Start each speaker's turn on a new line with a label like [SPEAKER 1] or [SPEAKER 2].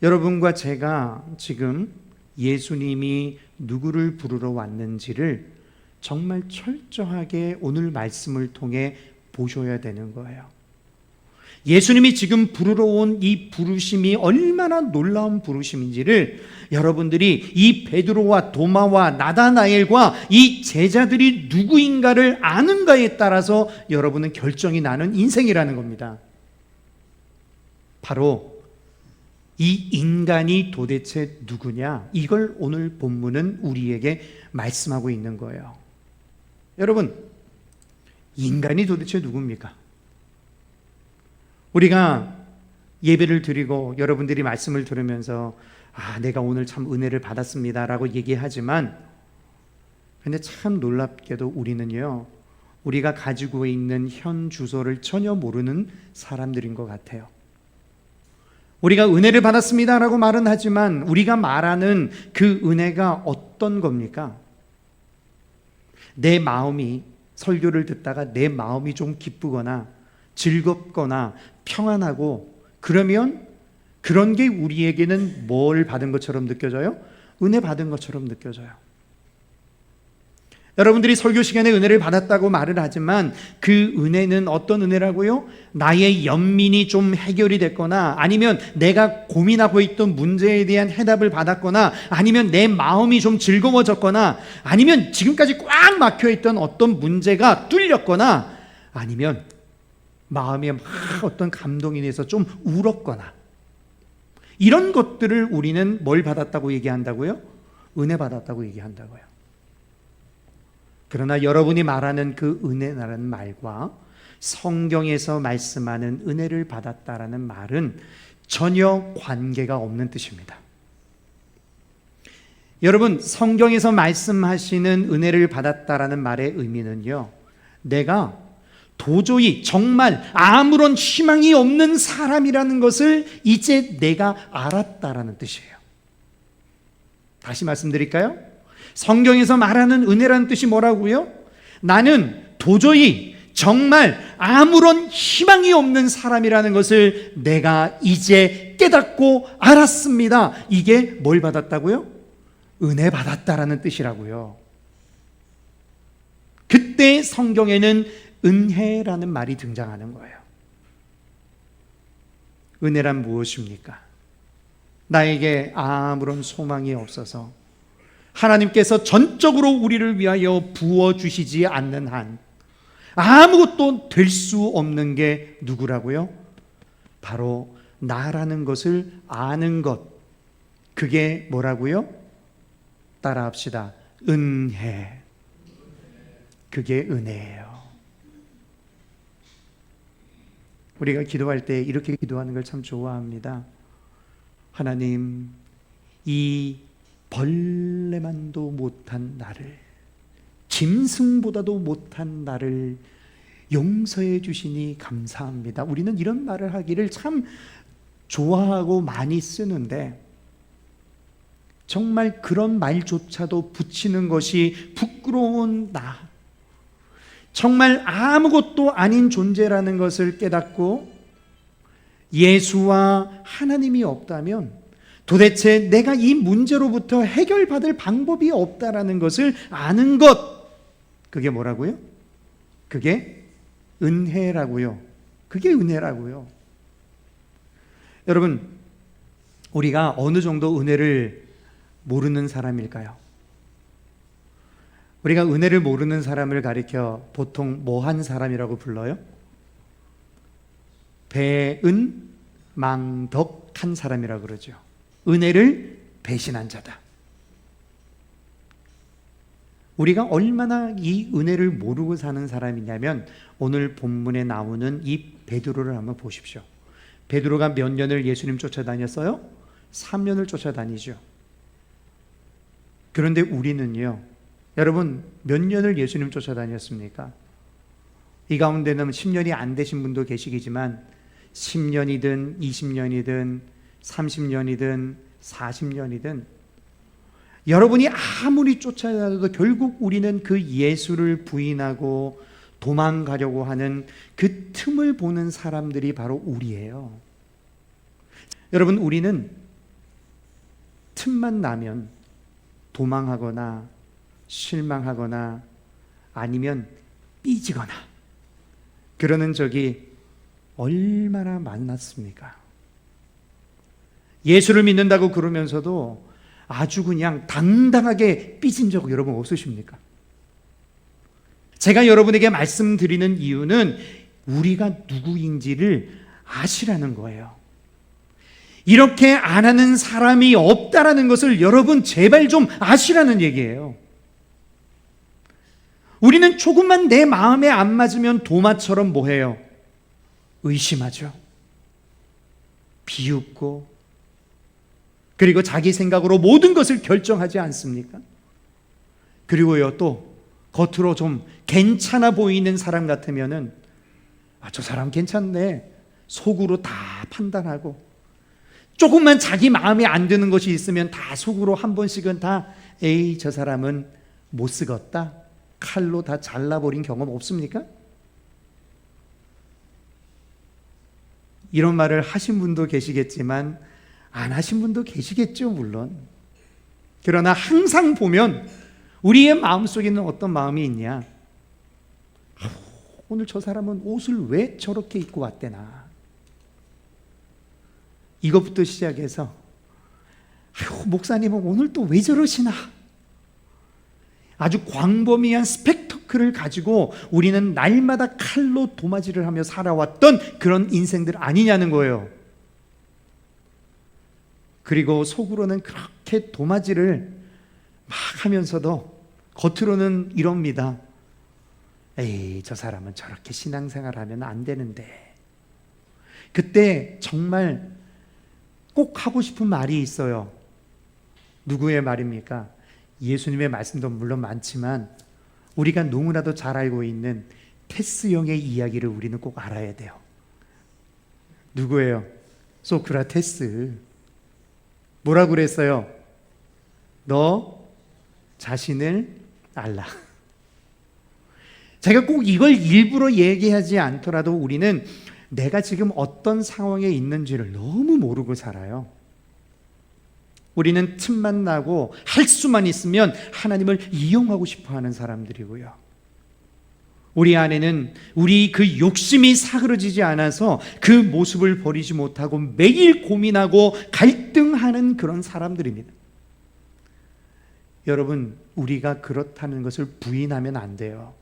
[SPEAKER 1] 여러분과 제가 지금 예수님이 누구를 부르러 왔는지를 정말 철저하게 오늘 말씀을 통해 보셔야 되는 거예요. 예수님이 지금 부르러 온 이 부르심이 얼마나 놀라운 부르심인지를 여러분들이 이 베드로와 도마와 나다나엘과 이 제자들이 누구인가를 아는가에 따라서 여러분은 결정이 나는 인생이라는 겁니다. 바로 이 인간이 도대체 누구냐? 이걸 오늘 본문은 우리에게 말씀하고 있는 거예요. 여러분, 인간이 도대체 누굽니까? 우리가 예배를 드리고 여러분들이 말씀을 들으면서 내가 오늘 참 은혜를 받았습니다 라고 얘기하지만, 근데 참 놀랍게도 우리는요, 우리가 가지고 있는 현 주소를 전혀 모르는 사람들인 것 같아요. 우리가 은혜를 받았습니다 라고 말은 하지만 우리가 말하는 그 은혜가 어떤 겁니까? 내 마음이, 설교를 듣다가 내 마음이 좀 기쁘거나 즐겁거나 평안하고, 그러면 그런 게 우리에게는 뭘 받은 것처럼 느껴져요? 은혜 받은 것처럼 느껴져요. 여러분들이 설교 시간에 은혜를 받았다고 말을 하지만 그 은혜는 어떤 은혜라고요? 나의 연민이 좀 해결이 됐거나, 아니면 내가 고민하고 있던 문제에 대한 해답을 받았거나, 아니면 내 마음이 좀 즐거워졌거나, 아니면 지금까지 꽉 막혀있던 어떤 문제가 뚫렸거나, 아니면 마음에 막 어떤 감동이 돼서 좀 울었거나, 이런 것들을 우리는 뭘 받았다고 얘기한다고요? 은혜 받았다고 얘기한다고요. 그러나 여러분이 말하는 그 은혜라는 말과 성경에서 말씀하는 은혜를 받았다라는 말은 전혀 관계가 없는 뜻입니다. 여러분, 성경에서 말씀하시는 은혜를 받았다라는 말의 의미는요, 내가 도저히 정말 아무런 희망이 없는 사람이라는 것을 이제 내가 알았다라는 뜻이에요. 다시 말씀드릴까요? 성경에서 말하는 은혜라는 뜻이 뭐라고요? 나는 도저히 정말 아무런 희망이 없는 사람이라는 것을 내가 이제 깨닫고 알았습니다. 이게 뭘 받았다고요? 은혜 받았다라는 뜻이라고요. 그때 성경에는 은혜라는 말이 등장하는 거예요. 은혜란 무엇입니까? 나에게 아무런 소망이 없어서 하나님께서 전적으로 우리를 위하여 부어주시지 않는 한 아무것도 될 수 없는 게 누구라고요? 바로 나라는 것을 아는 것. 그게 뭐라고요? 따라합시다. 은혜. 그게 은혜예요. 우리가 기도할 때 이렇게 기도하는 걸 참 좋아합니다. 하나님, 이 벌레만도 못한 나를, 짐승보다도 못한 나를 용서해 주시니 감사합니다. 우리는 이런 말을 하기를 참 좋아하고 많이 쓰는데, 정말 그런 말조차도 붙이는 것이 부끄러운 나, 정말 아무것도 아닌 존재라는 것을 깨닫고 예수와 하나님이 없다면 도대체 내가 이 문제로부터 해결받을 방법이 없다라는 것을 아는 것, 그게 뭐라고요? 그게 은혜라고요. 그게 은혜라고요. 여러분, 우리가 어느 정도 은혜를 모르는 사람일까요? 우리가 은혜를 모르는 사람을 가리켜 보통 뭐한 사람이라고 불러요? 배은망덕한 사람이라고 그러죠. 은혜를 배신한 자다. 우리가 얼마나 이 은혜를 모르고 사는 사람이냐면, 오늘 본문에 나오는 이 베드로를 한번 보십시오. 베드로가 몇 년을 예수님 쫓아다녔어요? 3년을 쫓아다니죠. 그런데 우리는요, 여러분 몇 년을 예수님 쫓아다녔습니까? 이 가운데는 10년이 안 되신 분도 계시겠지만 10년이든 20년이든 30년이든 40년이든 여러분이 아무리 쫓아다녀도 결국 우리는 그 예수를 부인하고 도망가려고 하는 그 틈을 보는 사람들이 바로 우리예요. 여러분, 우리는 틈만 나면 도망하거나 실망하거나 아니면 삐지거나 그러는 적이 얼마나 많았습니까? 예수를 믿는다고 그러면서도 아주 그냥 당당하게 삐진 적 여러분 없으십니까? 제가 여러분에게 말씀드리는 이유는 우리가 누구인지를 아시라는 거예요. 이렇게 안 하는 사람이 없다라는 것을 여러분 제발 좀 아시라는 얘기예요. 우리는 조금만 내 마음에 안 맞으면 도마처럼 뭐해요? 의심하죠. 비웃고 그리고 자기 생각으로 모든 것을 결정하지 않습니까? 그리고요 또 겉으로 좀 괜찮아 보이는 사람 같으면은 저 사람 괜찮네 속으로 다 판단하고 조금만 자기 마음에 안 드는 것이 있으면 다 속으로 한 번씩은 다 에이 저 사람은 못 쓰겄다 칼로 다 잘라버린 경험 없습니까? 이런 말을 하신 분도 계시겠지만 안 하신 분도 계시겠죠 물론. 그러나 항상 보면 우리의 마음속에 있는 어떤 마음이 있냐, 오늘 저 사람은 옷을 왜 저렇게 입고 왔대나, 이것부터 시작해서 목사님은 오늘 또 왜 저러시나, 아주 광범위한 스펙터클을 가지고 우리는 날마다 칼로 도마질을 하며 살아왔던 그런 인생들 아니냐는 거예요. 그리고 속으로는 그렇게 도마질을 막 하면서도 겉으로는 이럽니다. 에이 저 사람은 저렇게 신앙생활하면 안 되는데. 그때 정말 꼭 하고 싶은 말이 있어요. 누구의 말입니까? 예수님의 말씀도 물론 많지만 우리가 너무나도 잘 알고 있는 테스 형의 이야기를 우리는 꼭 알아야 돼요. 누구예요? 소크라테스. 뭐라고 그랬어요? 너 자신을 알라. 제가 꼭 이걸 일부러 얘기하지 않더라도 우리는 내가 지금 어떤 상황에 있는지를 너무 모르고 살아요. 우리는 틈만 나고 할 수만 있으면 하나님을 이용하고 싶어 하는 사람들이고요. 우리 안에는 우리 그 욕심이 사그러지지 않아서 그 모습을 버리지 못하고 매일 고민하고 갈등하는 그런 사람들입니다. 여러분, 우리가 그렇다는 것을 부인하면 안 돼요.